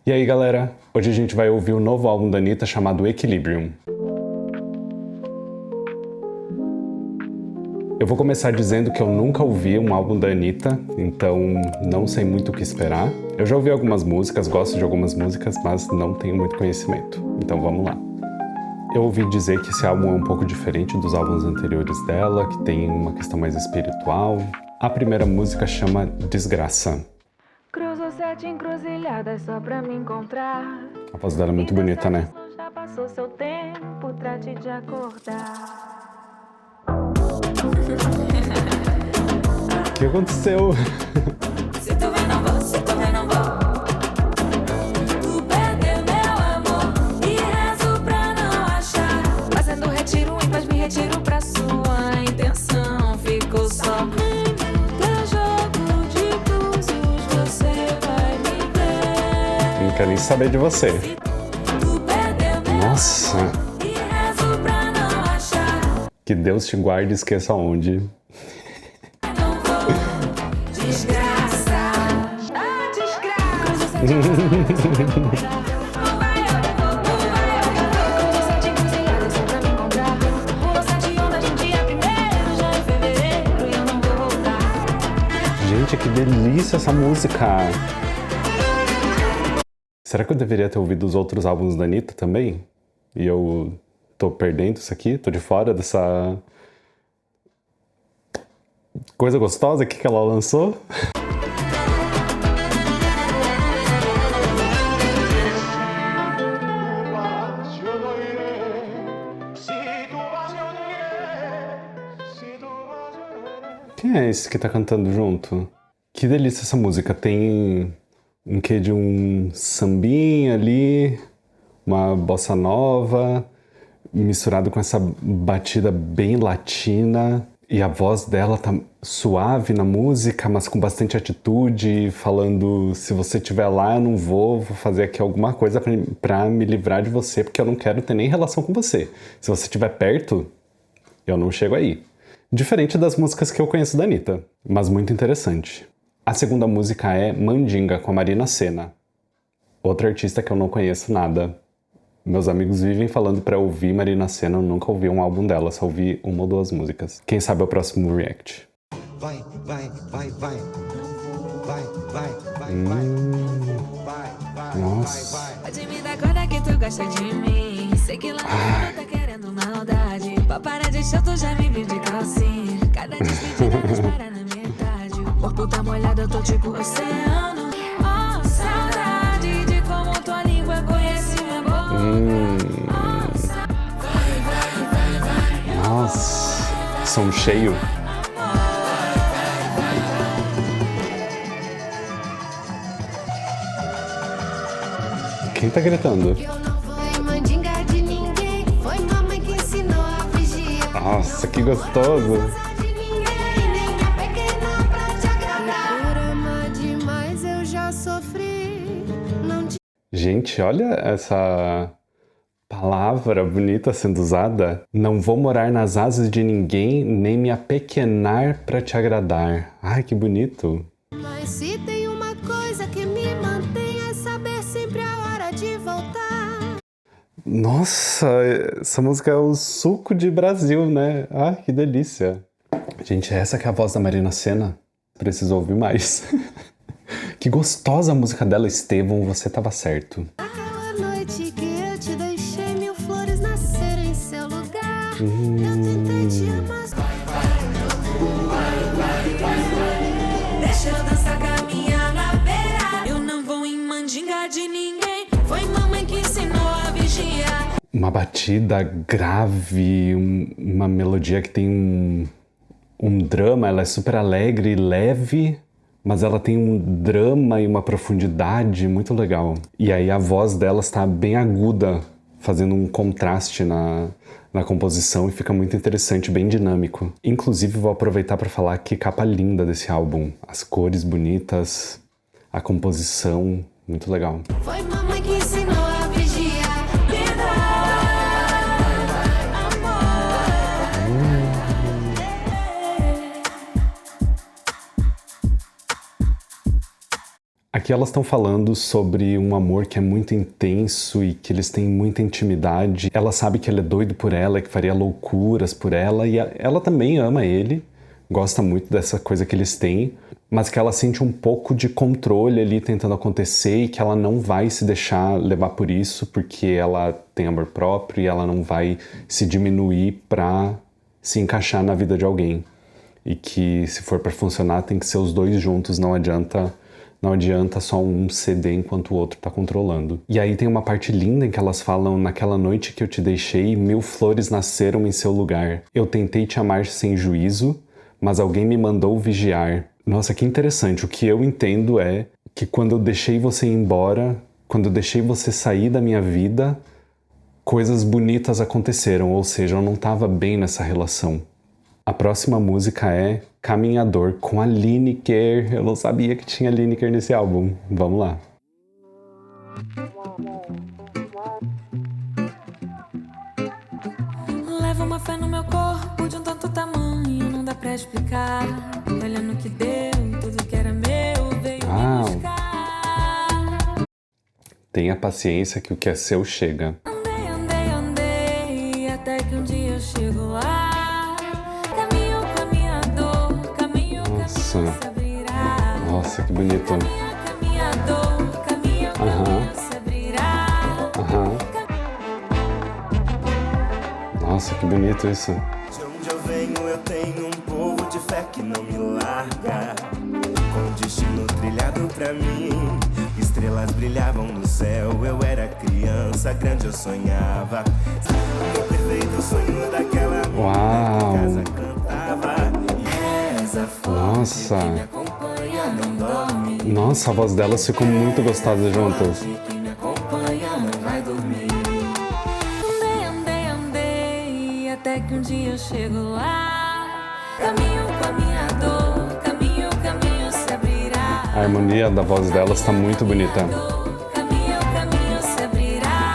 E aí galera, hoje a gente vai ouvir o novo álbum da Anitta chamado Equilibrium. Eu vou começar dizendo que eu nunca ouvi um álbum da Anitta, então não sei muito o que esperar. Eu já ouvi algumas músicas, gosto de algumas músicas, mas não tenho muito conhecimento, então vamos lá. Eu ouvi dizer que esse álbum é um pouco diferente dos álbuns anteriores dela, que tem uma questão mais espiritual. A primeira música chama Desgraça. Cruzo 7 encruzilhadas só pra me encontrar. A voz dela é muito bonita, né? Já passou seu tempo, trate de acordar. O que aconteceu? Se tu vem não vou, se tu vem não vou. Tu perdeu meu amor e rezo pra não achar. Fazendo retiro em paz, me retiro pra sua intenção. Ficou só pra jogo de búzios, você vai me ver. Não quero nem saber de você. Tu perdeu meu Nossa, e rezo pra não achar. que Deus te guarde e esqueça onde. Não vou, desgraça. Ah, desgraça. Gente, que delícia essa música! Será que eu deveria ter ouvido os outros álbuns da Anitta também? E eu tô perdendo isso aqui? Tô de fora dessa coisa gostosa aqui que ela lançou? Quem é esse que tá cantando junto? Que delícia essa música. Tem um quê de um sambinha ali, uma bossa nova, misturado com essa batida bem latina. E a voz dela tá suave na música, mas com bastante atitude, falando: se você estiver lá, eu não vou fazer aqui alguma coisa pra me livrar de você, porque eu não quero ter nem relação com você. Se você estiver perto, eu não chego aí. Diferente das músicas que eu conheço da Anitta, mas muito interessante. A segunda música é Mandinga, com a Marina Sena. Outra artista que eu não conheço nada. Meus amigos vivem falando pra eu ouvir Marina Sena, eu nunca ouvi um álbum dela, só ouvi uma ou duas músicas. Quem sabe é o próximo react. Vai, vai, vai, vai. Vai, vai, vai, vai. Nossa. Pode me dar corda que tu gosta de mim. Sei que lá no fundo tá querendo maldade. Pra parar de show, tu já me viu de calcinha. Cada despedida nos para na metade. O corpo tá molhado, eu tô tipo oceano. Oh, saudade de como tua língua conhece minha boca. Nossa. Som cheio. Quem tá gritando? Eu não fui mandinga de ninguém, foi mamãe que ensinou a vigiar. Nossa, que gostoso. De ninguém, nem a pequena pra te agradar. Por amar demais eu já sofri, não te... Gente, olha essa palavra bonita sendo usada. Não vou morar nas asas de ninguém, nem me apequenar pra te agradar. Ai, que bonito. Mas se tem uma coisa que me mantém é saber sempre a hora de voltar. Nossa, essa música é o suco de Brasil, né? Ah, que delícia. Gente, essa que é a voz da Marina Sena. Preciso ouvir mais. Que gostosa a música dela, Estevão, você tava certo. Aquela noite que eu te deixei, mil flores nasceram em seu lugar. Eu tentei te amar. Deixa eu dançar, caminhar na beira. Eu não vou em mandinga de ninguém. Foi mamãe que ensinou a vigiar. Uma batida grave, uma melodia que tem um drama, ela é super alegre e leve, mas ela tem um drama e uma profundidade muito legal. E aí a voz dela está bem aguda, fazendo um contraste na composição e fica muito interessante, bem dinâmico. Inclusive vou aproveitar para falar que capa linda desse álbum. As cores bonitas, a composição, muito legal. Foi mamãe que ensinou a vigiar. Me dá Aqui elas estão falando sobre um amor que é muito intenso e que eles têm muita intimidade. Ela sabe que ele é doido por ela, que faria loucuras por ela, e ela também ama ele, gosta muito dessa coisa que eles têm, mas que ela sente um pouco de controle ali tentando acontecer e que ela não vai se deixar levar por isso, porque ela tem amor próprio e ela não vai se diminuir pra se encaixar na vida de alguém. E que se for pra funcionar tem que ser os dois juntos, não adianta só um ceder enquanto o outro tá controlando. E aí tem uma parte linda em que elas falam: naquela noite que eu te deixei, 1000 flores nasceram em seu lugar. Eu tentei te amar sem juízo, mas alguém me mandou vigiar. Nossa, que interessante. O que eu entendo é que quando eu deixei você ir embora, quando eu deixei você sair da minha vida, coisas bonitas aconteceram, ou seja, eu não tava bem nessa relação. A próxima música é Caminhador, com a Lineker. Eu não sabia que tinha Lineker nesse álbum. Vamos lá. Leva uma fé no meu corpo de um tanto tamanho, não dá pra explicar. Olhando que deu, tudo que era meu veio me buscar. Tenha paciência que o que é seu chega. Andei, até que um dia eu chego lá. Caminho com a minha dor, caminho se abrirá. Nossa, que bonito. Caminho se abrirá. Nossa, que bonito isso. De onde eu venho, eu tenho um povo de fé que não me larga. Com o destino trilhado pra mim, estrelas brilhavam no céu. Eu era criança, grande eu sonhava. O perfeito sonho daquela Uau! casa cantava. Reza forte, Nossa! quem me acompanha não dorme. Nossa, a voz delas ficou muito gostosa juntas. Quem me acompanha não vai dormir. Andei, até que um dia eu chego lá. Caminho com a minha dor, caminho se abrirá. A harmonia da voz delas tá muito bonita. Caminho se abrirá.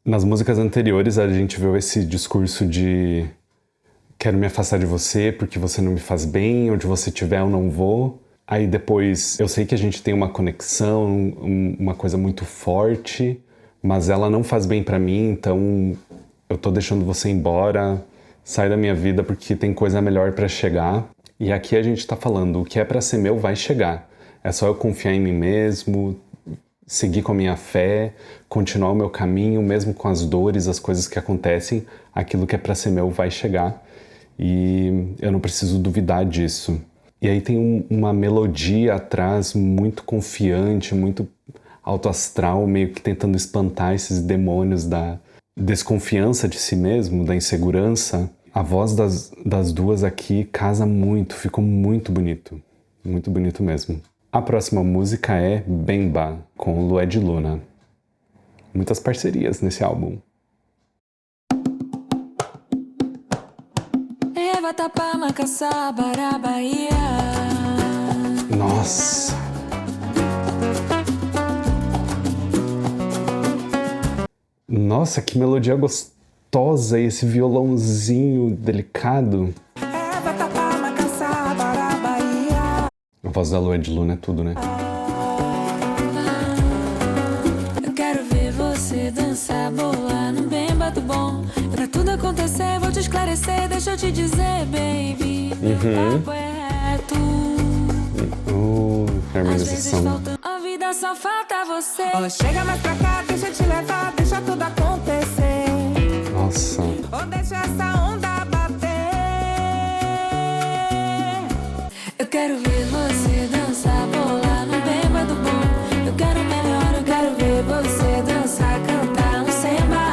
Nas músicas anteriores a gente viu esse discurso de quero me afastar de você porque você não me faz bem, onde você estiver eu não vou. Aí depois eu sei que a gente tem uma conexão, uma coisa muito forte, mas ela não faz bem pra mim, então eu tô deixando você embora, sai da minha vida porque tem coisa melhor pra chegar. E aqui a gente tá falando, o que é pra ser meu vai chegar. É só eu confiar em mim mesmo, seguir com a minha fé, continuar o meu caminho, mesmo com as dores, as coisas que acontecem, aquilo que é pra ser meu vai chegar. E eu não preciso duvidar disso. E aí tem uma melodia atrás muito confiante, muito alto astral, meio que tentando espantar esses demônios da desconfiança de si mesmo, da insegurança. A voz das duas aqui casa muito, ficou muito bonito mesmo. A próxima música é Bemba, com Lué de Luna. Muitas parcerias nesse álbum. Vatapá, Macaçaba, Bahia. Nossa! Nossa, que melodia gostosa e esse violãozinho delicado. Vatapá, Macaçaba, Bahia. A voz da Lué de Luna é tudo, né? Eu quero ver você dançar, boa no bemba do bom. Pra tudo acontecer, vou te esclarecer, deixa eu te dizer, baby. Meu papo é reto. Às vezes Harmonização. falta a vida, só falta você. Oh, chega mais pra cá, deixa eu te levar, deixa tudo acontecer. Nossa. Ou deixa essa onda bater. Eu quero ver você dançar, bola no bemba do bom. Eu quero melhor, eu quero ver você dançar, cantar um samba.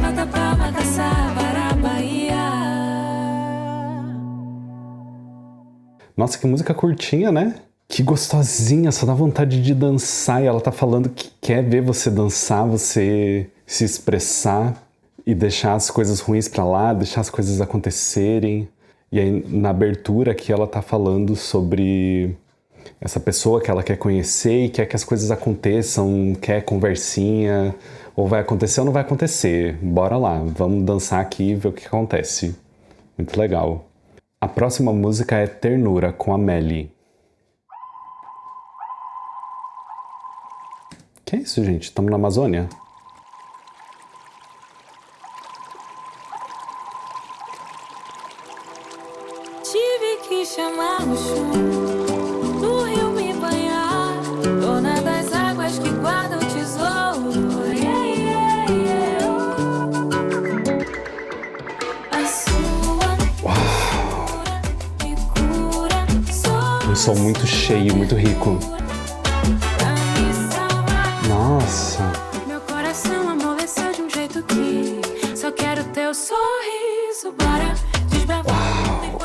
Vatapá, Macaçaba, Bahia. Nossa, que música curtinha, né? Que gostosinha, só dá vontade de dançar. E ela tá falando que quer ver você dançar, você se expressar e deixar as coisas ruins pra lá, deixar as coisas acontecerem. E aí, na abertura aqui, ela tá falando sobre essa pessoa que ela quer conhecer e quer que as coisas aconteçam, quer conversinha, Ou vai acontecer ou não vai acontecer. Bora lá, vamos dançar aqui e ver o que acontece. Muito legal. A próxima música é Ternura, com a Melly. Que é isso, gente? Estamos na Amazônia? Tive que chamar o chum do rio me banhar, dona das águas que guarda o tesouro. Yeah, yeah, yeah. A sua cura me cura, sou Um som muito cheio, muito rico. pra me salvar. Nossa! Meu coração amoleceu de um jeito que só quero teu sorriso para desbravar.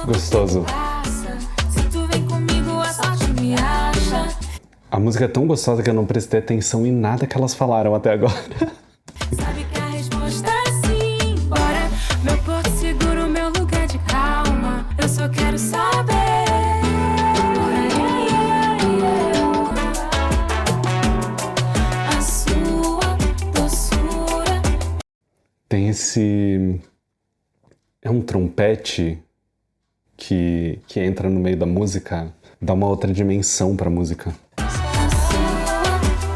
enquanto gostoso. passa. Se tu vem comigo, a sorte me acha. A música é tão gostosa que eu não prestei atenção em nada que elas falaram até agora. Sabe que a resposta é sim. Bora, meu porto seguro, meu lugar de calma. Eu só quero saber. Yeah, yeah, yeah. A sua doçura. Tem esse... É um trompete que entra no meio da música, dá uma outra dimensão pra música. A sua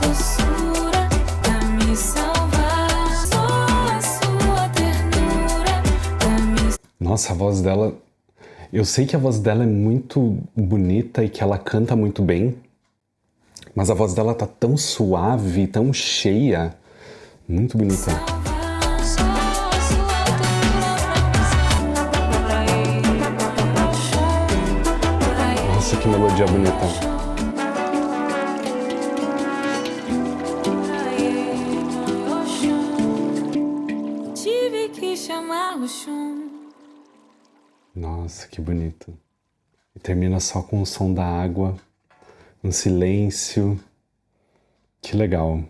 doçura pra me salvar. Só a sua ternura pra me Nossa, a voz dela... Eu sei que a voz dela é muito bonita e que ela canta muito bem, mas a voz dela tá tão suave, tão cheia, muito bonita. salvar. Só a sua ternura pra me salvar. Nossa, que melodia bonita. Tive que chamar o chum. Nossa, que bonito. E termina só com o som da água, um silêncio. Que legal.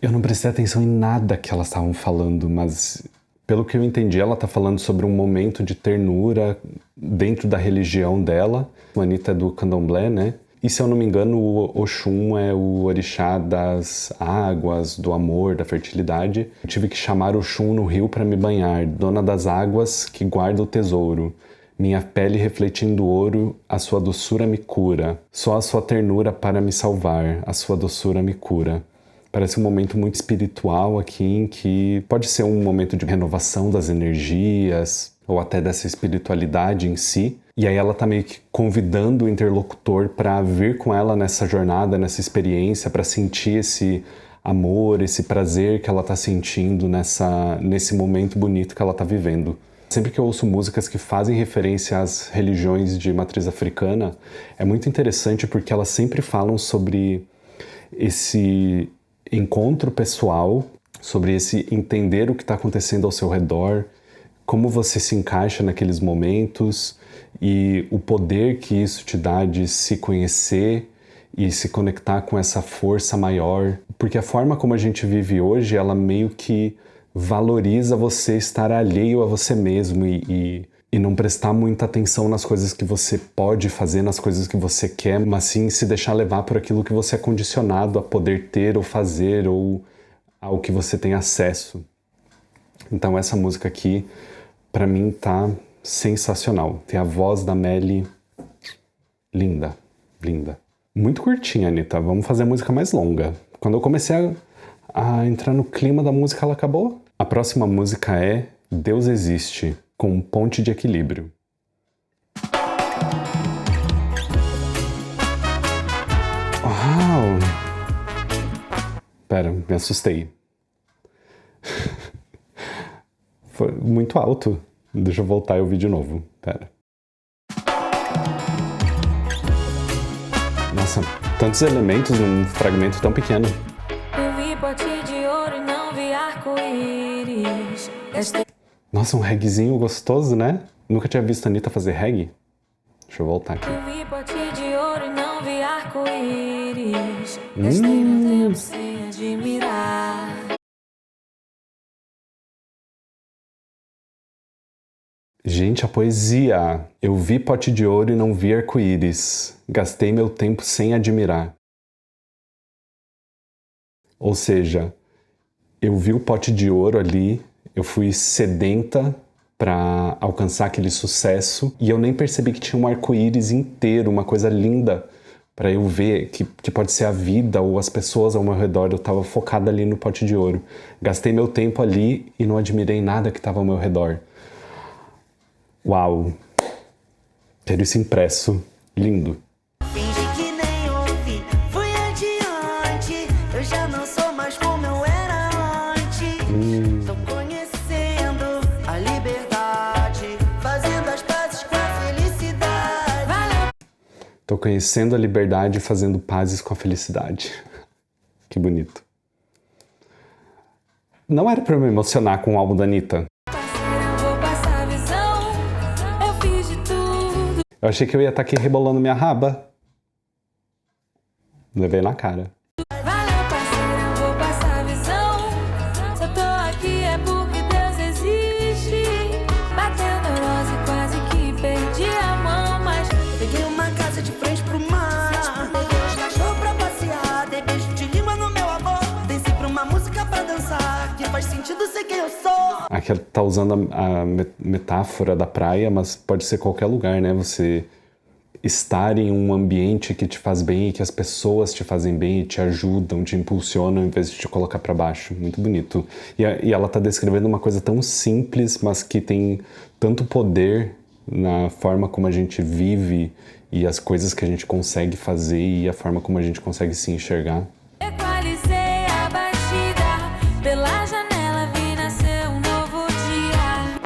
Eu não prestei atenção em nada que elas estavam falando, mas pelo que eu entendi, ela tá falando sobre um momento de ternura dentro da religião dela. A Anitta é do candomblé, né? E se eu não me engano, o Oxum é o orixá das águas, do amor, da fertilidade. Eu tive que chamar Oxum no rio para me banhar, dona das águas que guarda o tesouro. Minha pele refletindo ouro, a sua doçura me cura. Só a sua ternura para me salvar, a sua doçura me cura. Parece um momento muito espiritual aqui, em que pode ser um momento de renovação das energias, ou até dessa espiritualidade em si. E aí ela tá meio que convidando o interlocutor para vir com ela nessa jornada, nessa experiência, para sentir esse amor, esse prazer que ela tá sentindo nesse momento bonito que ela tá vivendo. Sempre que eu ouço músicas que fazem referência às religiões de matriz africana, é muito interessante porque elas sempre falam sobre esse encontro pessoal, sobre esse entender o que está acontecendo ao seu redor, como você se encaixa naqueles momentos e o poder que isso te dá de se conhecer e se conectar com essa força maior. Porque a forma como a gente vive hoje, ela meio que valoriza você estar alheio a você mesmo e não prestar muita atenção nas coisas que você pode fazer, nas coisas que você quer, mas sim se deixar levar por aquilo que você é condicionado a poder ter ou fazer ou ao que você tem acesso. Então essa música aqui, pra mim, tá sensacional. Tem a voz da Melly linda, linda. Muito curtinha, Anitta. Vamos fazer a música mais longa. Quando eu comecei a entrar no clima da música, ela acabou. A próxima música é Deus Existe, com Ponte de Equilíbrio. Uau! Pera, me assustei. Foi muito alto. Deixa eu voltar e ouvir de novo. Pera. Nossa, tantos elementos num fragmento tão pequeno. Eu vi pote de ouro e não vi arco-íris. Nossa, um reguezinho gostoso, né? Nunca tinha visto a Anitta fazer reggae. Deixa eu voltar aqui. Eu vi pote de ouro e não vi arco-íris. Gastei meu tempo sem admirar. Gente, a poesia. Eu vi pote de ouro e não vi arco-íris. Gastei meu tempo sem admirar. Ou seja, Eu vi o pote de ouro ali, eu fui sedenta para alcançar aquele sucesso e eu nem percebi que tinha um arco-íris inteiro, uma coisa linda para eu ver que pode ser a vida ou as pessoas ao meu redor. Eu estava focada ali no pote de ouro. Gastei meu tempo ali e não admirei nada que estava ao meu redor. Uau! Quero isso impresso. Lindo. Fingi que nem ouvi, fui adiante. Eu já não sou mais como eu era antes. Tô conhecendo a liberdade, fazendo as pazes com a felicidade. Tô conhecendo a liberdade e fazendo pazes com a felicidade. Que bonito. Não era pra eu me emocionar com o álbum da Anitta. Parceira, vou passar a visão. Eu fiz de tudo. Eu achei que eu ia estar aqui rebolando minha raba. Levei na cara. Valeu, parceira, vou passar a visão. Se eu tô aqui é porque Deus existe. Bateu neurose, quase que perdi a mão, mas Peguei uma casa de frente pro mar. Levei os cachorros pra passear. Dei beijo de língua no meu amor. Desci pra uma música pra dançar. Que faz sentido ser quem eu sou. Aqui ela tá usando a metáfora da praia, mas pode ser qualquer lugar, né? Você estar em um ambiente que te faz bem e que as pessoas te fazem bem e te ajudam, te impulsionam em vez de te colocar pra baixo. Muito bonito. E ela tá descrevendo uma coisa tão simples, mas que tem tanto poder na forma como a gente vive e as coisas que a gente consegue fazer e a forma como a gente consegue se enxergar. equalizei a batida. Pela janela vi nascer um novo dia.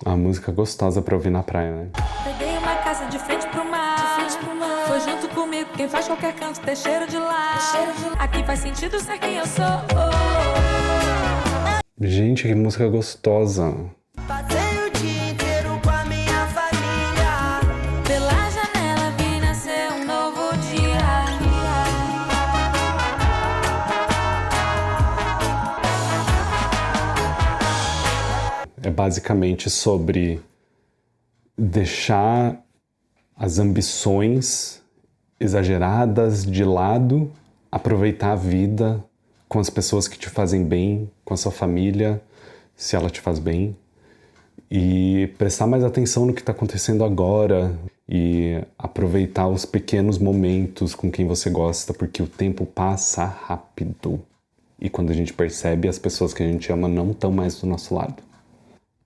Uma música gostosa pra ouvir na praia, né? Peguei uma casa de frente pro mar. Foi junto comigo quem faz qualquer canto ter cheiro de lá. Aqui faz sentido ser quem eu sou. Gente, que música gostosa. Passei o dia inteiro com a minha família. Pela janela vi nascer um novo dia. É basicamente sobre deixar as ambições exageradas de lado, aproveitar a vida com as pessoas que te fazem bem, com a sua família, se ela te faz bem, e prestar mais atenção no que está acontecendo agora e aproveitar os pequenos momentos com quem você gosta, porque o tempo passa rápido. E quando a gente percebe, as pessoas que a gente ama não estão mais do nosso lado.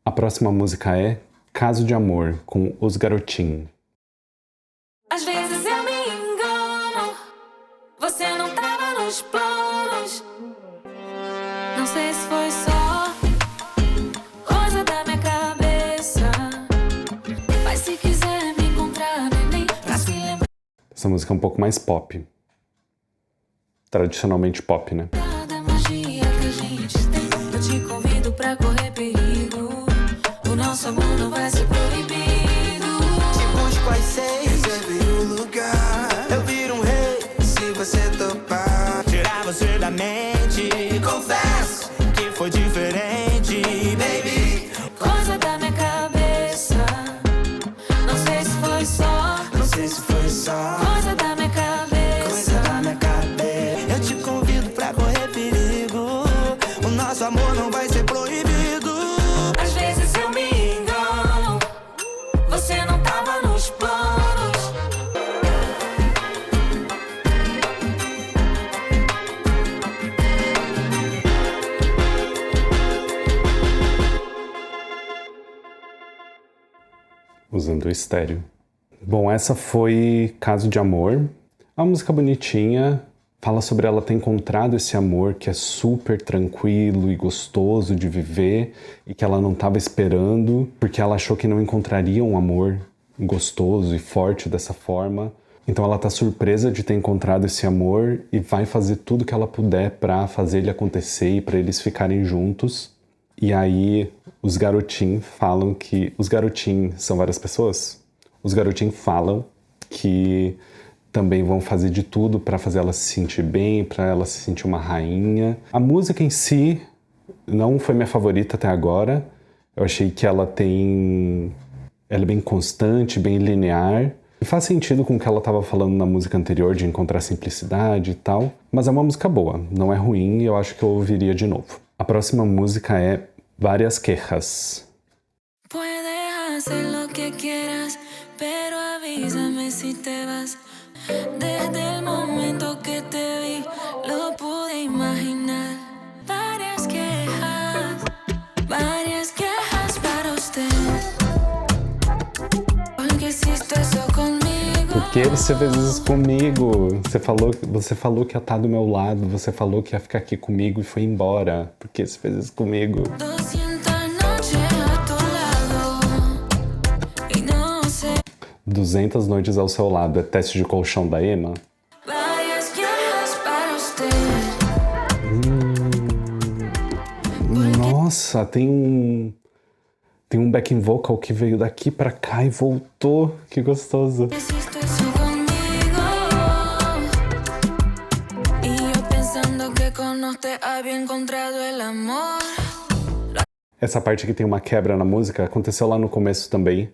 A próxima música é Caso de Amor, com Os Garotinhos. Às vezes eu me engano, você não tava nos planos. Não sei se foi só coisa da minha cabeça, mas se quiser me encontrar, nem pra se lembrar Essa música é um pouco mais pop. Tradicionalmente pop, né? da magia que a gente tem. Eu te convido pra correr perigo. O nosso amor não vai ser proibido. Te busco às 6. Reservei um lugar, eu viro um rei se você topar. Tirar você da mente, confesso que foi diferente, baby. Coisa da minha cabeça, não sei se foi só Não sei se foi só coisa da minha cabeça. coisa da minha cabeça. Eu te convido pra correr perigo. O nosso amor não vai ser proibido. Às vezes eu me engano, você não tava nos planos. Usando o estéreo. Bom, essa foi Caso de Amor. É uma música bonitinha. Fala sobre ela ter encontrado esse amor que é super tranquilo e gostoso de viver e que ela não estava esperando porque ela achou que não encontraria um amor gostoso e forte dessa forma. Então ela tá surpresa de ter encontrado esse amor e vai fazer tudo que ela puder para fazer ele acontecer e para eles ficarem juntos. E aí os garotinhos falam que... Os garotinhos são várias pessoas? Os garotinhos falam que também vão fazer de tudo para fazer ela se sentir bem, para ela se sentir uma rainha. A música em si não foi minha favorita até agora. Eu achei que ela é bem constante, bem linear. faz sentido com o que ela estava falando na música anterior, de encontrar simplicidade e tal. Mas é uma música boa, não é ruim e eu acho que eu ouviria de novo. A próxima música é Várias Quejas. Puedes hacer lo que quieras, pero avísame si te vas. Desde el momento que te vi, lo pude imaginar. Varias quejas para usted. Porque hiciste eso comigo. Por que você fez isso comigo? Você falou que ia estar do meu lado, você falou que ia ficar aqui comigo e foi embora. Por que você fez isso comigo? 200 noches a tu lado. Y no sé. 200 noites ao seu lado. É teste de colchão da Ema? Varias quejas para usted. Nossa, tem um backing vocal que veio daqui pra cá e voltou. Que gostoso. Hiciste eso conmigo. Y yo pensando que con usted había encontrado el amor. Essa parte aqui tem uma quebra na música. Aconteceu lá no começo também,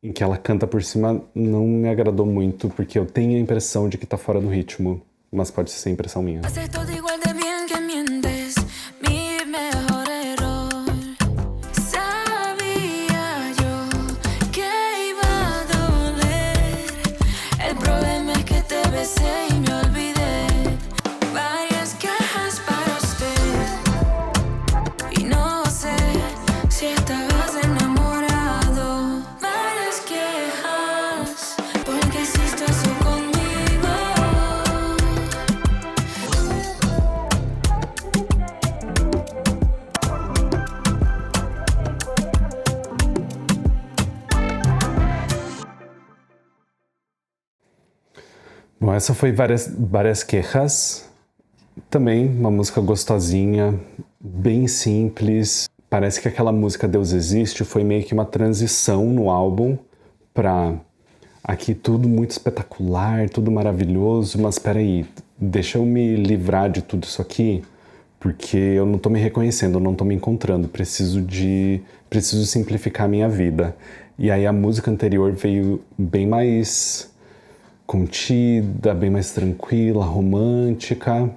em que ela canta por cima. Não me agradou muito, porque eu tenho a impressão de que tá fora do ritmo. Mas pode ser impressão minha. Haces todo igual de bien que mientes. Mi mejor error. Sabía yo que iba a doler. El problema es que te besé y me olvidé. Varias quejas para usted. Y no sé si estabas enamorado. Varias quejas. Porque hiciste eso conmigo. Bom, essa foi várias Quejas. Também uma música gostosinha, bem simples. Parece que aquela música Deus Existe foi meio que uma transição no álbum pra aqui tudo muito espetacular, tudo maravilhoso, mas peraí, deixa eu me livrar de tudo isso aqui, porque eu não tô me reconhecendo, eu não tô me encontrando, preciso simplificar a minha vida. E aí a música anterior veio bem mais contida, bem mais tranquila, romântica,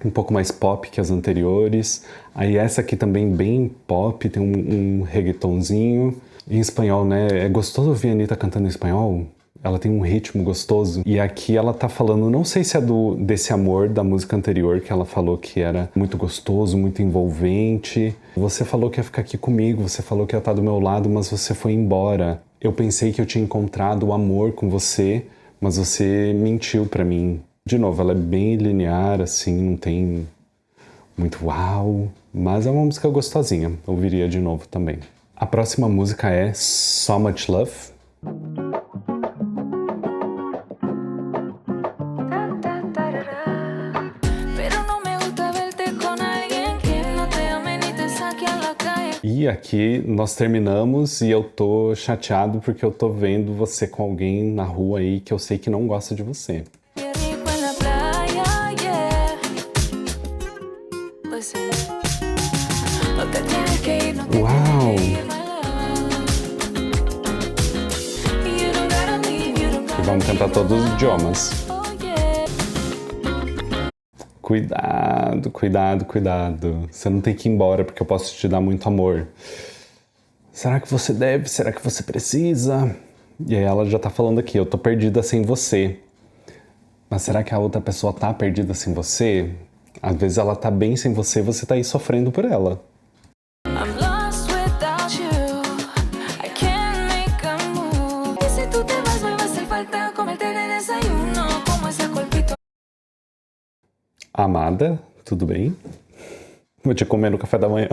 um pouco mais pop que as anteriores. Aí essa aqui também bem pop, tem um reggaetonzinho. Em espanhol, né? É gostoso ouvir a Anitta cantando em espanhol. Ela tem um ritmo gostoso. E aqui ela tá falando, não sei se é desse amor da música anterior, que ela falou que era muito gostoso, muito envolvente. Você falou que ia ficar aqui comigo, você falou que ia estar do meu lado, mas você foi embora. Eu pensei que eu tinha encontrado o amor com você, mas você mentiu pra mim. De novo, ela é bem linear, assim, não tem muito uau, mas é uma música gostosinha, eu ouviria de novo também. A próxima música é So Much Love. E aqui nós terminamos e eu tô chateado porque eu tô vendo você com alguém na rua aí que eu sei que não gosta de você. Uau! E vamos cantar todos os idiomas. Cuidado, cuidado, cuidado. Você não tem que ir embora porque eu posso te dar muito amor. Será que você deve? Será que você precisa? E aí ela já tá falando aqui, eu tô perdida sem você. Mas será que a outra pessoa tá perdida sem você? Às vezes ela tá bem sem você e você tá aí sofrendo por ela. Amada, tudo bem? Vou te comer no café da manhã.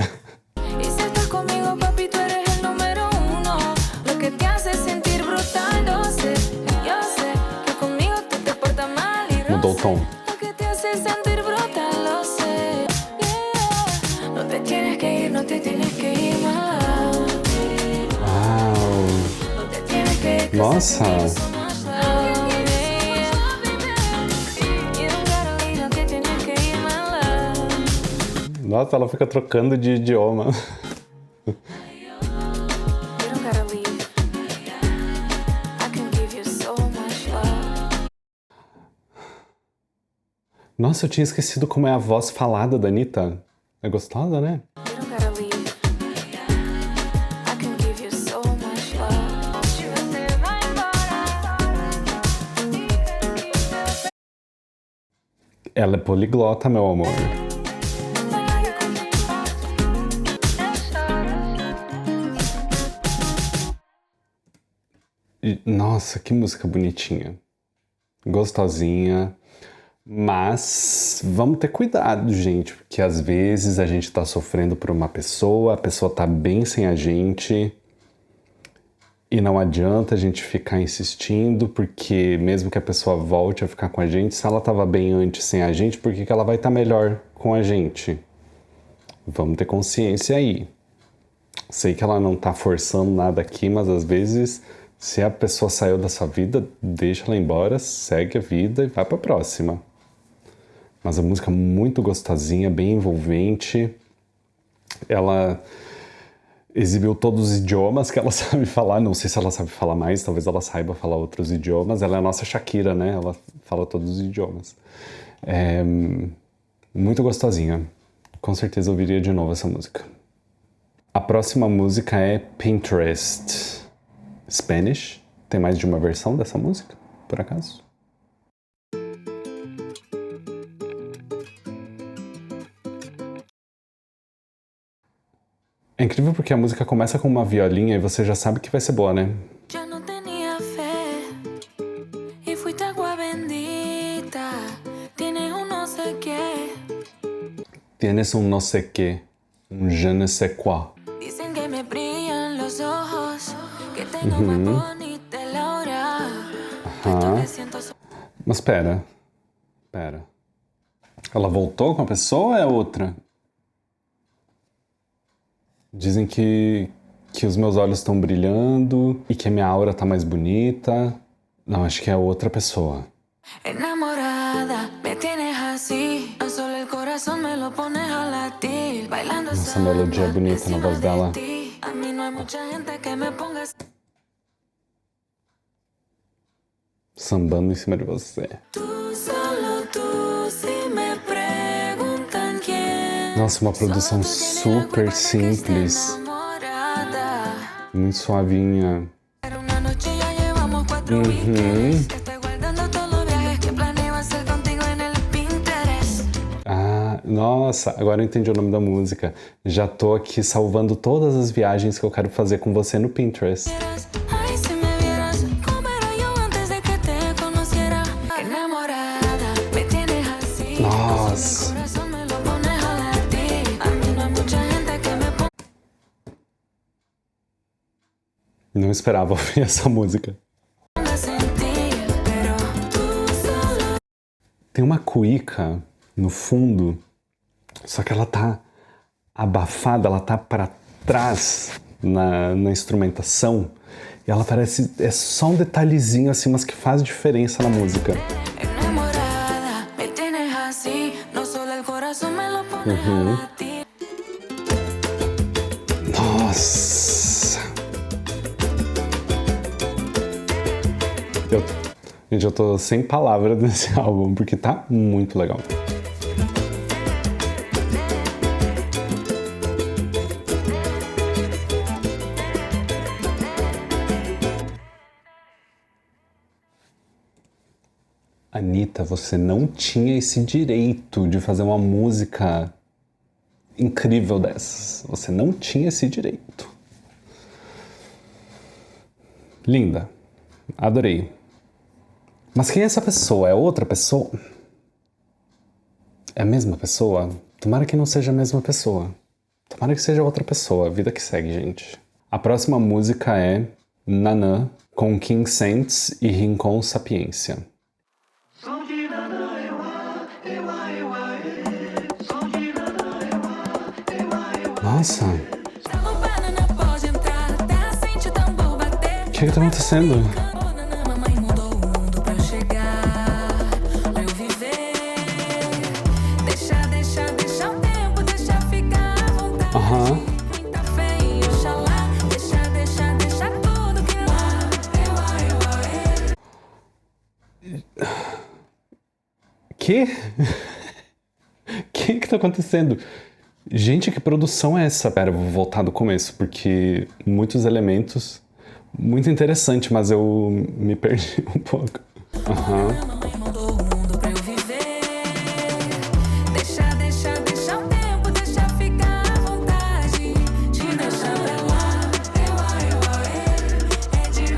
Mudou o tom. Uau! Nossa! Nossa, ela fica trocando de idioma. Nossa, eu tinha esquecido como é a voz falada da Anitta. É gostosa, né? You don't gotta leave. I can give you so much love. Se você vai embora. Ela é poliglota, meu amor. Nossa, que música bonitinha. Gostosinha. Mas vamos ter cuidado, gente, porque às vezes a gente tá sofrendo por uma pessoa, a pessoa tá bem sem a gente e não adianta a gente ficar insistindo, porque mesmo que a pessoa volte a ficar com a gente, se ela tava bem antes sem a gente, por que que ela vai estar melhor com a gente? Vamos ter consciência aí. Sei que ela não tá forçando nada aqui, mas às vezes, se a pessoa saiu da sua vida, deixa ela embora, segue a vida e vai pra próxima. Mas a música é muito gostosinha, bem envolvente. Ela exibiu todos os idiomas que ela sabe falar. Não sei se ela sabe falar mais, talvez ela saiba falar outros idiomas. Ela é a nossa Shakira, né? Ela fala todos os idiomas. É muito gostosinha. Com certeza eu ouviria de novo essa música. A próxima música é Pinterest. Spanish. Tem mais de uma versão dessa música, por acaso? É incrível porque a música começa com uma violinha e você já sabe que vai ser boa, né? Ya no tenía fe y fuiste agua bendita. Tienes un no sé qué. Tienes un no sé qué, un je ne sais quoi. Dicen que me brillan los ojos, que tengo más bonita la hora. Esto me siento Mas pera. Ela voltou com a pessoa ou é outra? Dizem que os meus olhos estão brilhando e que a minha aura tá mais bonita. Não, acho que é outra pessoa. enamorada, me tienes así. No solo el corazón me lo pones a latir. Bailando Essa melodia é bonita na voz dela. A mí no hay mucha gente que me ponga Sambando em cima de você. tú, solo tú, si me preguntan quién. Nossa, uma produção super simples, Enamorada. muito suavinha. Era una noche ya llevamos 4 weekends. Estoy guardando todos los viajes que planeo hacer contigo en el Pinterest. Ah, nossa, agora eu entendi o nome da música. Já tô aqui salvando todas as viagens que eu quero fazer com você no Pinterest. Ay, si me vieras como era yo antes de que te conociera. Enamorada, me tienes así. Nossa. El corazón me lo pones a latir. A mí no hay mucha gente que me ponga Não esperava ouvir essa música. a sentir, pero tú solo. Tem uma cuíca no fundo, só que ela tá abafada, ela tá para trás na instrumentação. E ela parece... É só um detalhezinho assim, mas que faz diferença na música. Enamorada, me tienes así. No solo el corazón me lo pones a latir. Nossa! Gente, eu tô sem palavras nesse álbum, porque tá muito legal. Anitta, você não tinha esse direito de fazer uma música incrível dessas. Você não tinha esse direito. Linda. Adorei. Mas quem é essa pessoa? É outra pessoa? É a mesma pessoa? Tomara que não seja a mesma pessoa. Tomara que seja outra pessoa. Vida que segue, gente. A próxima música é Nanã, com King Saints e Rincon Sapiência. Nossa, Banana pode entrar, tá sente o tambor bater. o que tá acontecendo? Banana, mamãe mudou o mundo pra eu chegar, pra eu viver. Deixa o tempo, deixa ficar à vontade. Aham. Muita fé e oxalá. Deixa tudo que lá. Que? tá acontecendo? Gente, que produção é essa? Pera, eu vou voltar do começo, porque muitos elementos, muito interessante, mas eu me perdi um pouco. A mamãe mandou o mundo pra eu viver. Deixa o tempo, deixa ficar à vontade. Te deixa pra lá. É de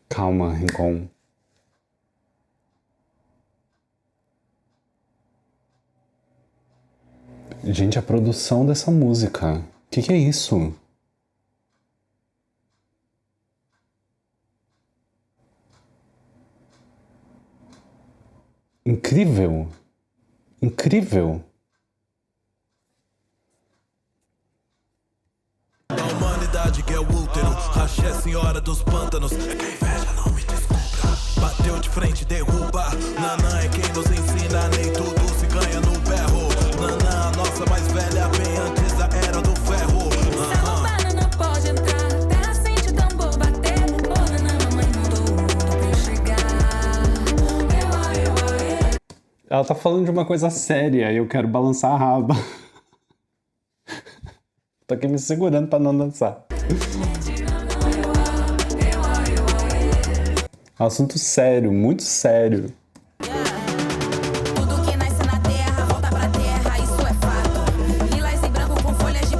Calma, Rincon. Gente, a produção dessa música. O que é isso? Incrível. Incrível. A humanidade que é o útero, Axé, senhora dos pântanos. É que a inveja não me descubra. Bateu de frente, derruba. Nanã é quem nos ensina, nem tudo se ganha no berro. Nanã, a nossa mais velha, bem antes da era do ferro. Banana pode entrar, terra sente tambor bater. Mamãe mandou o mundo pra eu chegar. Ela tá falando de uma coisa séria e eu quero balançar a raba. Tô aqui me segurando pra não dançar. É um assunto sério, muito sério. Tudo que nasce na terra volta pra terra, isso é fato. Lilás e branco com folhas de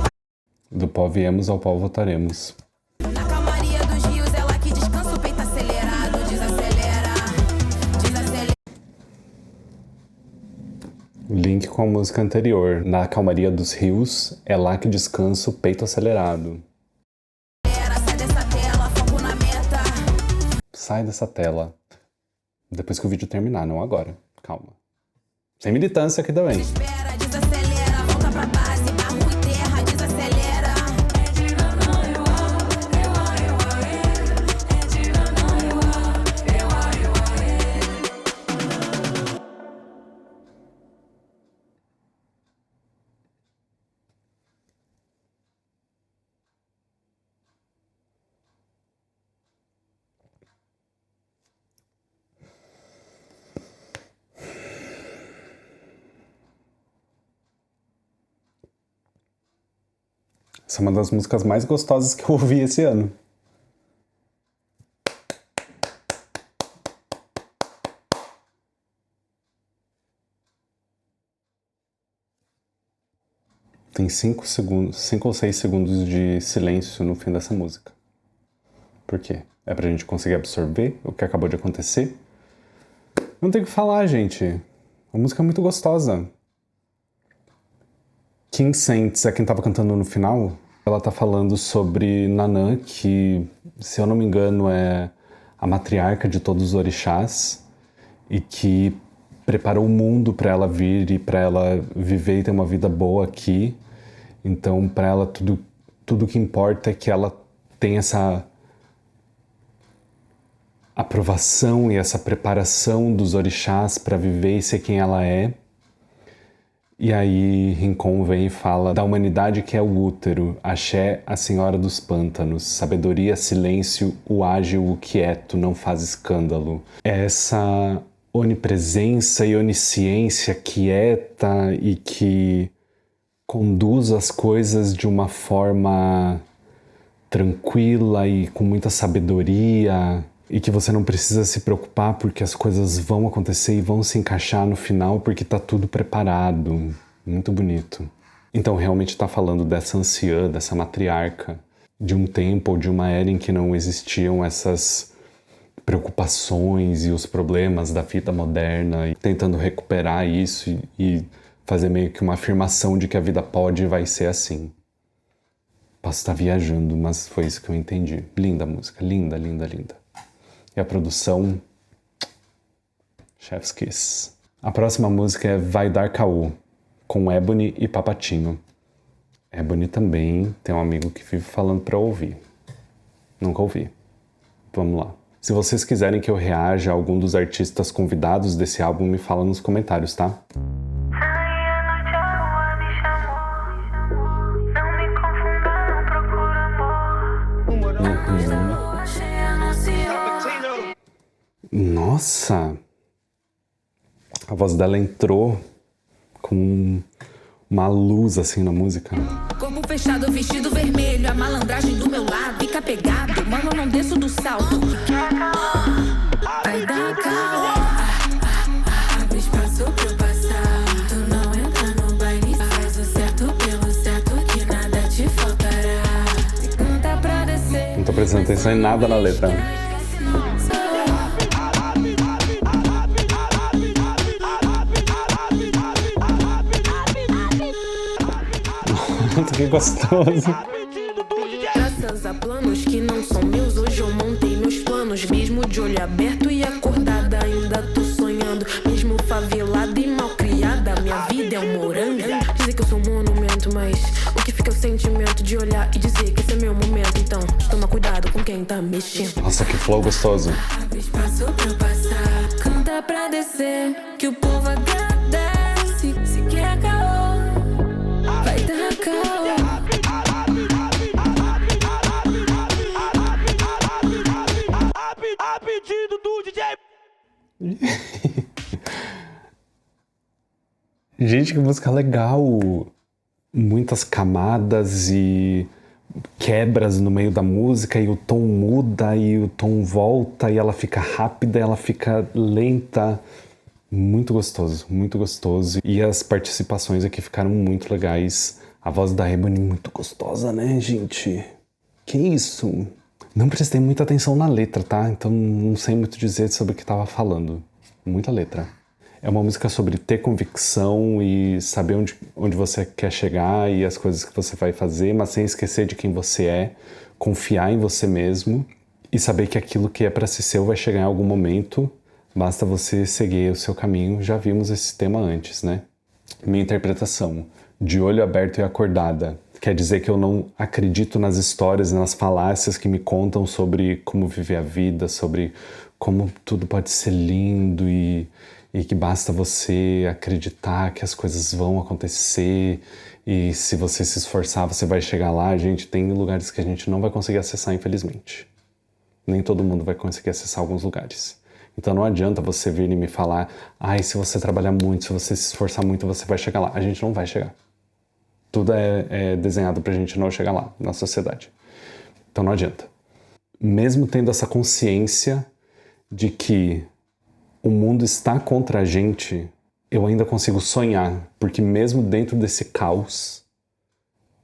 Do pó viemos, ao pó voltaremos. Na calmaria dos rios, ela que descansa o peito acelerado. Desacelera, desacelera. Link com a música anterior. Na calmaria dos rios, é lá que descansa o peito acelerado. Sai dessa tela, foco na meta. Sai dessa tela. Depois que o vídeo terminar, não agora. Calma. Sem militância aqui também. Espera, desacelera, volta pra base. Barro e terra, desacelera. Essa é uma das músicas mais gostosas que eu ouvi esse ano. Tem 5 ou 6 segundos de silêncio no fim dessa música. Por quê? É pra gente conseguir absorver o que acabou de acontecer? Não tem o que falar, gente. A música é muito gostosa. Kim Saints é quem tava cantando no final. Ela tá falando sobre Nanã, que, se eu não me engano, é a matriarca de todos os orixás e que preparou o mundo para ela vir e para ela viver e ter uma vida boa aqui. Então, para ela, tudo que importa é que ela tem essa aprovação e essa preparação dos orixás para viver e ser quem ela é. E aí Rincon vem e fala da humanidade que é o útero, Axé, a senhora dos pântanos, sabedoria, silêncio, o ágil, o quieto, não faz escândalo. Essa onipresença e onisciência quieta e que conduz as coisas de uma forma tranquila e com muita sabedoria, e que você não precisa se preocupar porque as coisas vão acontecer e vão se encaixar no final porque tá tudo preparado. Muito bonito. Então realmente tá falando dessa anciã, dessa matriarca, de um tempo ou de uma era em que não existiam essas preocupações e os problemas da vida moderna, e tentando recuperar isso e fazer meio que uma afirmação de que a vida pode e vai ser assim. Posso estar viajando, mas foi isso que eu entendi. Linda a música, linda, linda, linda. E a produção, Chef's Kiss. A próxima música é Vai Dar Caô, com Ebony e Papatinho. Ebony também tem um amigo que vive falando pra eu ouvir. Nunca ouvi. Vamos lá. Se vocês quiserem que eu reaja a algum dos artistas convidados desse álbum, me fala nos comentários, tá? Nossa! A voz dela entrou com uma luz assim na música. Corpo fechado, vestido vermelho, a malandragem do meu lado. Fica pegado, mano, não desço do salto. Vai dar calma. Abre espaço pra eu passar. Tu não entra no baile, faz o certo pelo certo, que nada te faltará. Não dá pra descer. Não tô prestando atenção em nada na letra. Que gostoso. Graças a planos que não são meus, hoje eu montei meus planos. Mesmo de olho aberto e acordada, ainda tô sonhando. Mesmo favelada e malcriada, minha vida é um morango. Dizer que eu sou um monumento, mas o que fica é o sentimento de olhar e dizer que esse é meu momento. Então, toma cuidado com quem tá mexendo. Nossa, que flow gostoso. Abre espaço pra eu passar. Canta pra descer, que o povo agradece. Se quer caô, vai dar caô. A pedido do DJ. Gente, que música legal! Muitas camadas e quebras no meio da música, e o tom muda, e o tom volta, e ela fica rápida, ela fica lenta. Muito gostoso, muito gostoso. E as participações aqui ficaram muito legais. A voz da Ebony muito gostosa, né, gente? Que isso? Não prestei muita atenção na letra, tá? Então não sei muito dizer sobre o que tava falando. Muita letra. É uma música sobre ter convicção e saber onde você quer chegar e as coisas que você vai fazer, mas sem esquecer de quem você é, confiar em você mesmo e saber que aquilo que é para ser seu vai chegar em algum momento, basta você seguir o seu caminho. Já vimos esse tema antes, né? Minha interpretação: de olho aberto e acordada. Quer dizer que eu não acredito nas histórias e nas falácias que me contam sobre como viver a vida, sobre como tudo pode ser lindo e que basta você acreditar que as coisas vão acontecer e se você se esforçar você vai chegar lá. Gente, tem lugares que a gente não vai conseguir acessar, infelizmente. Nem todo mundo vai conseguir acessar alguns lugares. Então não adianta você vir e me falar: ai, se você trabalhar muito, se você se esforçar muito, você vai chegar lá. A gente não vai chegar. Tudo é desenhado pra gente não chegar lá na sociedade. Então não adianta. Mesmo tendo essa consciência de que o mundo está contra a gente, eu ainda consigo sonhar, porque mesmo dentro desse caos,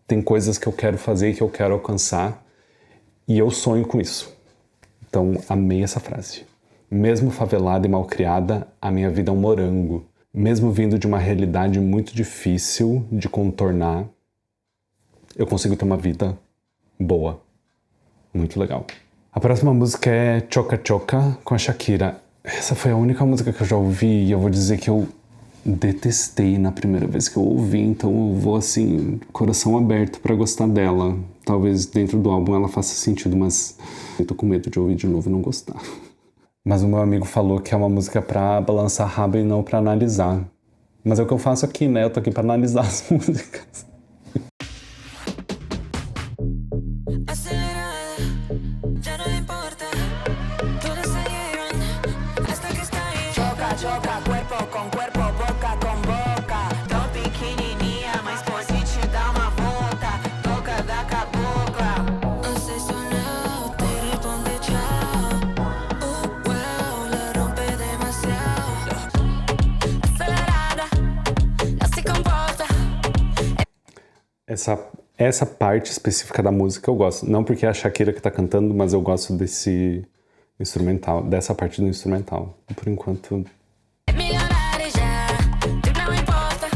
tem coisas que eu quero fazer e que eu quero alcançar, e eu sonho com isso. Então, amei essa frase. Mesmo favelada e malcriada, a minha vida é um morango. Mesmo vindo de uma realidade muito difícil de contornar, eu consigo ter uma vida boa. Muito legal. A próxima música é Choca Choca, com a Shakira. Essa foi a única música que eu já ouvi e eu vou dizer que eu detestei na primeira vez que eu ouvi, então eu vou assim, coração aberto pra gostar dela. Talvez dentro do álbum ela faça sentido, mas eu tô com medo de ouvir de novo e não gostar. Mas o meu amigo falou que é uma música pra balançar rabo e não pra analisar. Mas é o que eu faço aqui, né? Eu tô aqui pra analisar as músicas. Acelerada, ya no le importa. Todas salieron hasta que está ahí. Choca, choca, cuerpo com cuerpo, boca com boca. Tão pequenininha, mas por si te dá uma volta. Toca da cabocla. Obsesionado, te responde chao. Wow, la rompe demasiado. Acelerada, ya se comporta. Essa parte específica da música eu gosto. Não porque é a Shakira que tá cantando, mas eu gosto desse instrumental, dessa parte do instrumental. Por enquanto... Milionária já, não importa.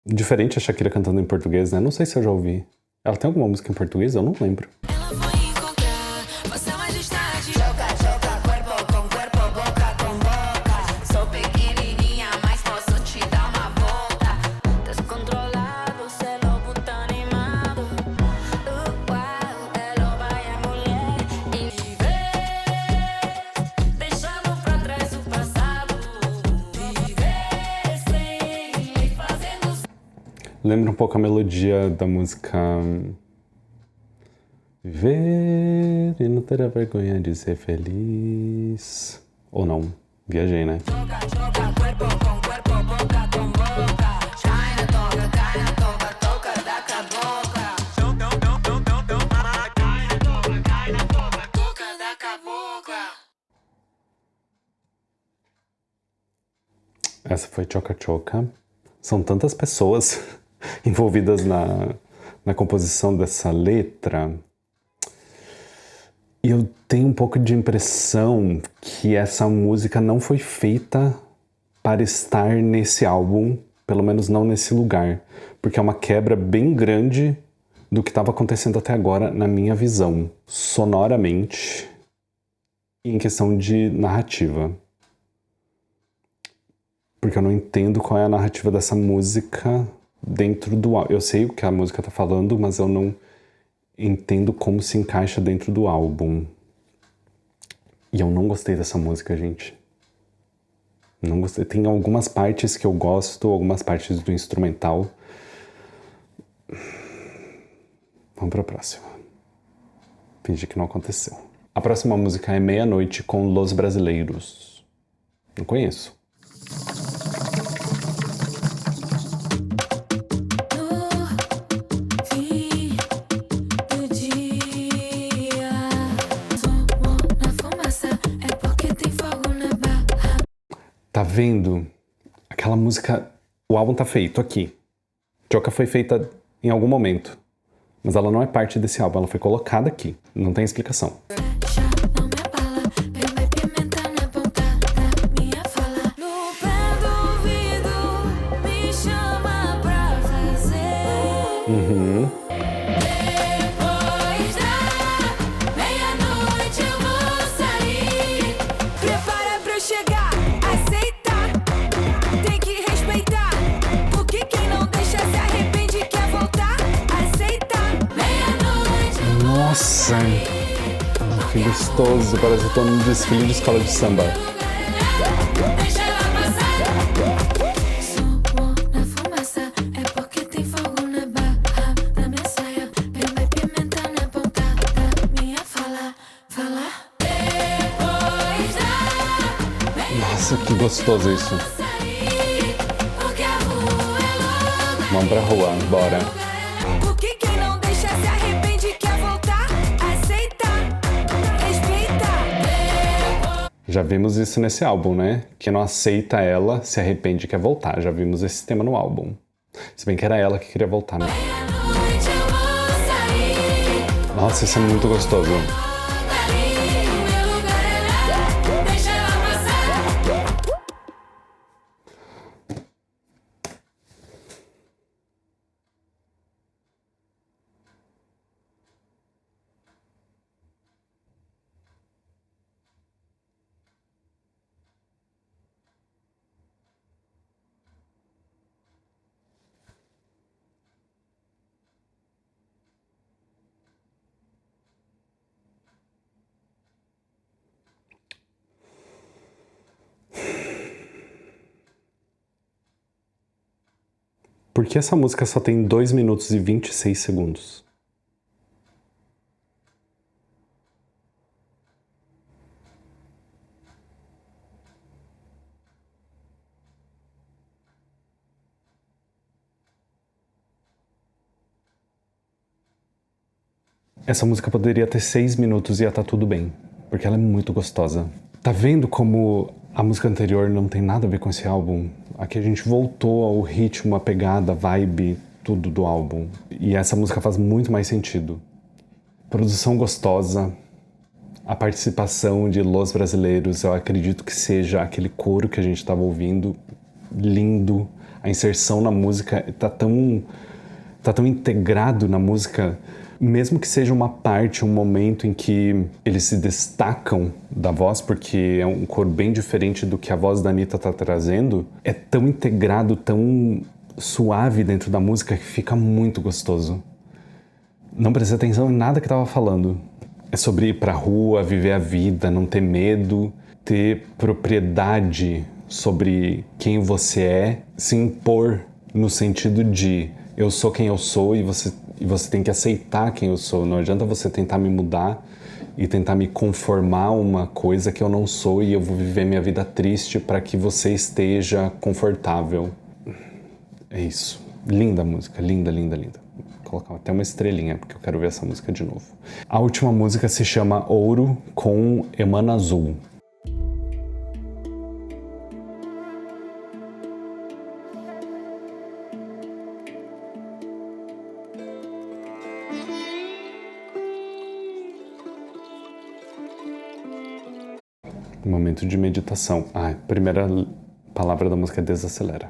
Diferente a Shakira cantando em português, né? Não sei se eu já ouvi. Ela tem alguma música em português? Eu não lembro. Ela foi encontrar Vossa Majestade. Choca, choca, cuerpo com cuerpo, boca com boca. Sou pequenininha, mas posso te dar uma volta. Descontrolado, se lobo tá animado. Uau, ela vai a mulher e viver, deixando pra trás o passado. Viver sem me fazendo. Lembra um pouco a melodia da música Viver e não ter a vergonha de ser feliz. Ou não, viajei, né? Choca, choca, cuerpo com cuerpo. Essa foi Choca Choca. São tantas pessoas envolvidas na composição dessa letra. E eu tenho um pouco de impressão que essa música não foi feita para estar nesse álbum, pelo menos não nesse lugar, porque é uma quebra bem grande do que estava acontecendo até agora na minha visão, sonoramente e em questão de narrativa. Porque eu não entendo qual é a narrativa dessa música dentro do álbum. Eu sei o que a música tá falando, mas eu não entendo como se encaixa dentro do álbum. E eu não gostei dessa música, gente. Não gostei. Tem algumas partes que eu gosto, algumas partes do instrumental. Vamos pra próxima. Fingi que não aconteceu. A próxima música é Meia-Noite com Los Brasileiros. Não conheço. No fim do dia, sumo na fumaça, é porque tem fogo na barra. Tá vendo? Aquela música... O álbum tá feito aqui. Choca foi feita em algum momento. Mas ela não é parte desse álbum, ela foi colocada aqui. Não tem explicação. Já não me abala, vai pimenta na ponta da minha fala. No pé do ouvido, me chama pra fazer. Depois da meia-noite eu vou sair. Prepara pra eu chegar, aceitar. Tem que respeitar, porque quem não deixa se arrepende, quer voltar. Aceitar, meia-noite. Nossa! Que gostoso! Parece que eu tô num desfile de escola de samba. Deixa ela passar. Sumo na fumaça, é porque tem fogo na barra da minha saia. Vai pimenta na ponta da minha fala. Depois da Nossa, que gostoso isso. sair, porque a rua é louca. Vamos pra rua, bora. Porque quem não deixa se arrepende, quer voltar. Aceitar, respeitar. Já vimos isso nesse álbum, né? Quem não aceita ela, se arrepende e quer voltar. Já vimos esse tema no álbum. Se bem que era ela que queria voltar, né? Meia-noite eu vou sair. Nossa, isso é muito gostoso. Dali, o meu lugar é lá. Deixa ela passar. Por que essa música só tem 2 minutos e 26 segundos? Essa música poderia ter 6 minutos e ia estar tudo bem, porque ela é muito gostosa. Tá vendo como a música anterior não tem nada a ver com esse álbum? Aqui a gente voltou ao ritmo, a pegada, a vibe, tudo do álbum. E essa música faz muito mais sentido. Produção gostosa, a participação de Los Brasileiros, eu acredito que seja aquele coro que a gente estava ouvindo, lindo. A inserção na música tá tão integrado na música, mesmo que seja uma parte, um momento em que eles se destacam da voz, porque é um coro bem diferente do que a voz da Anitta tá trazendo, é tão integrado, tão suave dentro da música que fica muito gostoso. Não prestei atenção em nada que tava falando. É sobre ir pra rua, viver a vida, não ter medo, ter propriedade sobre quem você é, se impor no sentido de eu sou quem eu sou e você tem que aceitar quem eu sou. Não adianta você tentar me mudar e tentar me conformar a uma coisa que eu não sou e eu vou viver minha vida triste para que você esteja confortável. É isso. Linda a música, linda, linda, linda. Vou colocar até uma estrelinha porque eu quero ver essa música de novo. A última música se chama Ouro com Emana Azul. Momento de meditação. A primeira palavra da música é desacelera.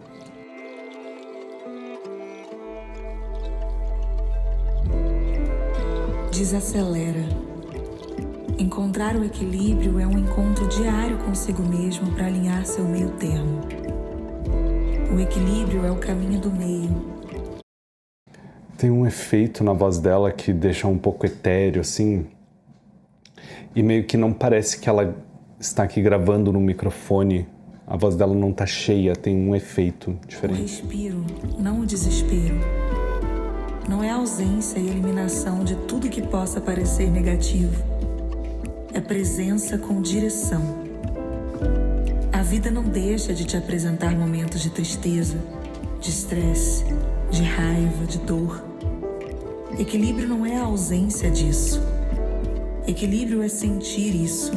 Desacelera. Encontrar o equilíbrio é um encontro diário consigo mesmo para alinhar seu meio termo. O equilíbrio é o caminho do meio. Tem um efeito na voz dela que deixa um pouco etéreo, assim. E meio que não parece que ela está aqui gravando no microfone. A voz dela não tá cheia, tem um efeito O diferente. respiro, não o desespero. Não é a ausência e eliminação de tudo que possa parecer negativo. É presença com direção. A vida não deixa de te apresentar momentos de tristeza, de estresse, de raiva, de dor. Equilíbrio não é a ausência disso. Equilíbrio é sentir isso.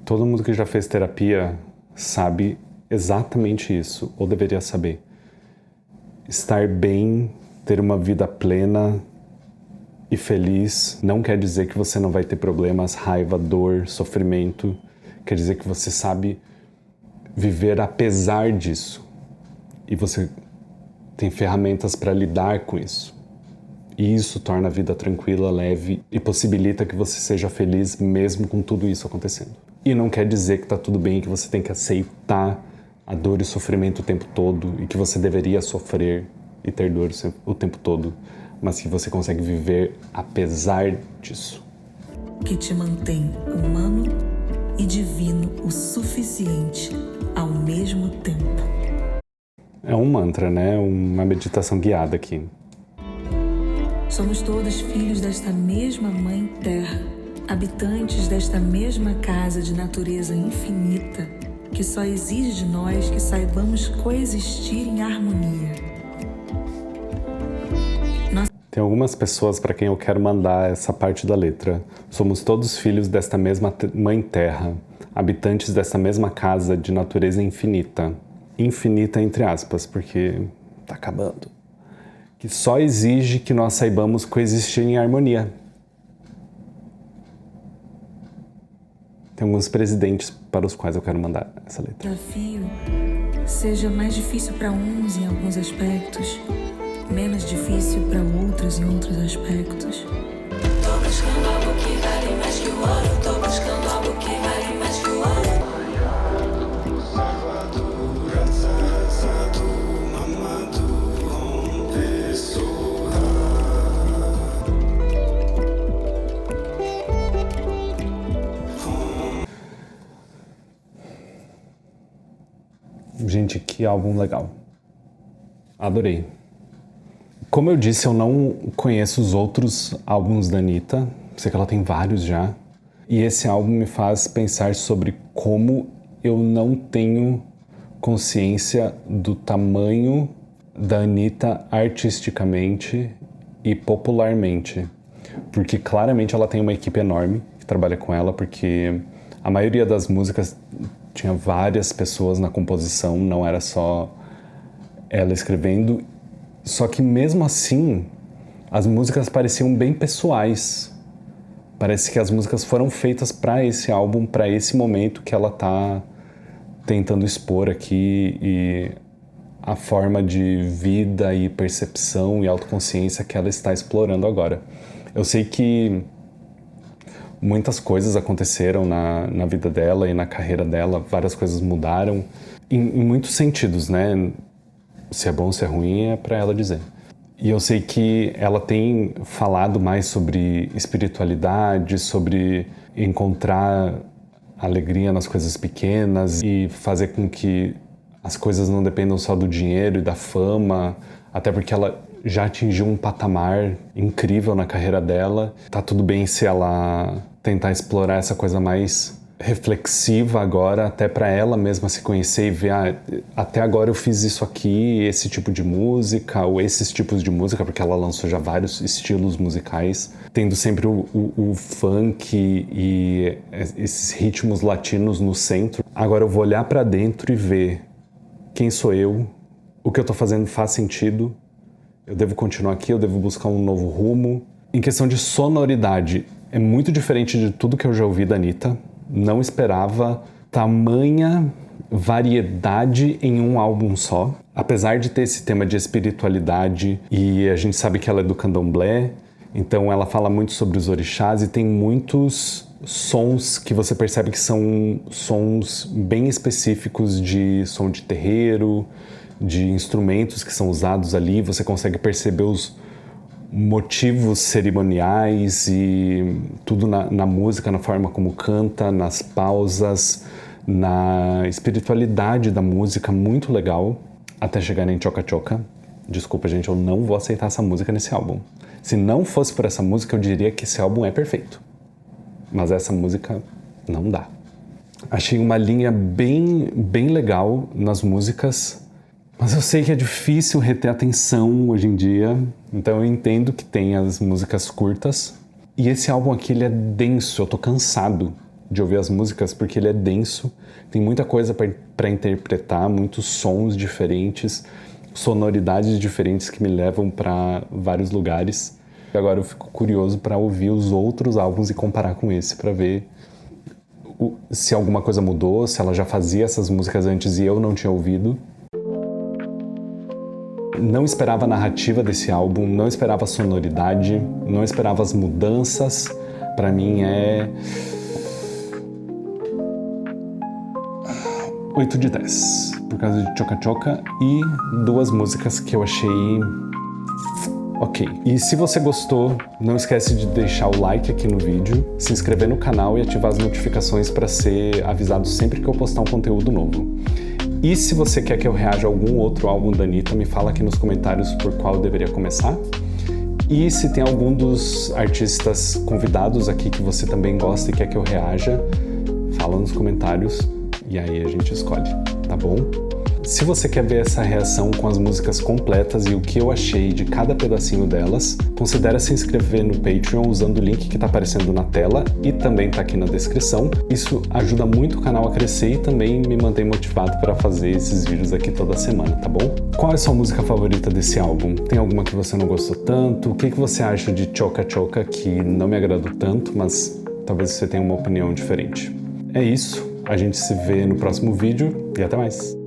Todo mundo que já fez terapia sabe exatamente isso, ou deveria saber. Estar bem, ter uma vida plena e feliz não quer dizer que você não vai ter problemas, raiva, dor, sofrimento. Quer dizer que você sabe viver apesar disso. E você tem ferramentas para lidar com isso. E isso torna a vida tranquila, leve e possibilita que você seja feliz mesmo com tudo isso acontecendo. E não quer dizer que tá tudo bem, que você tem que aceitar a dor e o sofrimento o tempo todo e que você deveria sofrer e ter dor o tempo todo, mas que você consegue viver apesar disso. Que te mantém humano e divino o suficiente ao mesmo tempo. É um mantra, né? Uma meditação guiada aqui. Somos todos filhos desta mesma Mãe Terra, habitantes desta mesma casa de natureza infinita, que só exige de nós que saibamos coexistir em harmonia. Tem algumas pessoas para quem eu quero mandar essa parte da letra. Somos todos filhos desta mesma Mãe Terra, habitantes desta mesma casa de natureza infinita. Infinita entre aspas, porque tá acabando. Que só exige que nós saibamos coexistir em harmonia. Tem alguns presidentes para os quais eu quero mandar essa letra. O desafio seja mais difícil para uns em alguns aspectos, menos difícil para outros em outros aspectos. Tô buscando algo que vale mais que o ouro. Tô buscando algo que vale mais que o ouro. Gente, que álbum legal. Adorei. Como eu disse, eu não conheço os outros álbuns da Anitta. Sei que ela tem vários já. E esse álbum me faz pensar sobre como eu não tenho consciência do tamanho da Anitta artisticamente e popularmente. Porque claramente ela tem uma equipe enorme que trabalha com ela, porque a maioria das músicas tinha várias pessoas na composição, não era só ela escrevendo. Só que mesmo assim, as músicas pareciam bem pessoais. Parece que as músicas foram feitas para esse álbum, para esse momento que ela tá tentando expor aqui, e a forma de vida e percepção e autoconsciência que ela está explorando agora. Eu sei que muitas coisas aconteceram na vida dela e na carreira dela, várias coisas mudaram, em muitos sentidos, né? Se é bom, se é ruim, é para ela dizer. E eu sei que ela tem falado mais sobre espiritualidade, sobre encontrar alegria nas coisas pequenas e fazer com que as coisas não dependam só do dinheiro e da fama, até porque ela já atingiu um patamar incrível na carreira dela. Tá tudo bem se ela tentar explorar essa coisa mais reflexiva agora, até para ela mesma se conhecer e ver, até agora eu fiz isso aqui, esse tipo de música, ou esses tipos de música, porque ela lançou já vários estilos musicais, tendo sempre o funk e esses ritmos latinos no centro. Agora eu vou olhar para dentro e ver quem sou eu, o que eu tô fazendo faz sentido, eu devo continuar aqui, eu devo buscar um novo rumo. Em questão de sonoridade, é muito diferente de tudo que eu já ouvi da Anitta. Não esperava tamanha variedade em um álbum só. Apesar de ter esse tema de espiritualidade, e a gente sabe que ela é do candomblé, então ela fala muito sobre os orixás e tem muitos sons que você percebe que são sons bem específicos de som de terreiro, de instrumentos que são usados ali. Você consegue perceber os motivos cerimoniais e tudo na música, na forma como canta, nas pausas, na espiritualidade da música, muito legal, até chegar em Choca Choca. Desculpa, gente, eu não vou aceitar essa música nesse álbum. Se não fosse por essa música, eu diria que esse álbum é perfeito. Mas essa música não dá. Achei uma linha bem legal nas músicas, mas eu sei que é difícil reter atenção hoje em dia, então eu entendo que tem as músicas curtas. E esse álbum aqui, ele é denso, eu tô cansado de ouvir as músicas porque ele é denso, tem muita coisa para interpretar, muitos sons diferentes, sonoridades diferentes que me levam para vários lugares. E agora eu fico curioso para ouvir os outros álbuns e comparar com esse, para ver se alguma coisa mudou, se ela já fazia essas músicas antes e eu não tinha ouvido. Não esperava a narrativa desse álbum, não esperava a sonoridade, não esperava as mudanças. Para mim é 8 de 10, por causa de Choca Choca e 2 músicas que eu achei ok. E se você gostou, não esquece de deixar o like aqui no vídeo, se inscrever no canal e ativar as notificações para ser avisado sempre que eu postar um conteúdo novo. E se você quer que eu reaja a algum outro álbum da Anitta, me fala aqui nos comentários por qual eu deveria começar. E se tem algum dos artistas convidados aqui que você também gosta e quer que eu reaja, fala nos comentários e aí a gente escolhe, tá bom? Se você quer ver essa reação com as músicas completas e o que eu achei de cada pedacinho delas, considere se inscrever no Patreon usando o link que está aparecendo na tela e também está aqui na descrição. Isso ajuda muito o canal a crescer e também me mantém motivado para fazer esses vídeos aqui toda semana, tá bom? Qual é a sua música favorita desse álbum? Tem alguma que você não gostou tanto? O que você acha de Choca Choca, que não me agradou tanto, mas talvez você tenha uma opinião diferente? É isso, a gente se vê no próximo vídeo e até mais!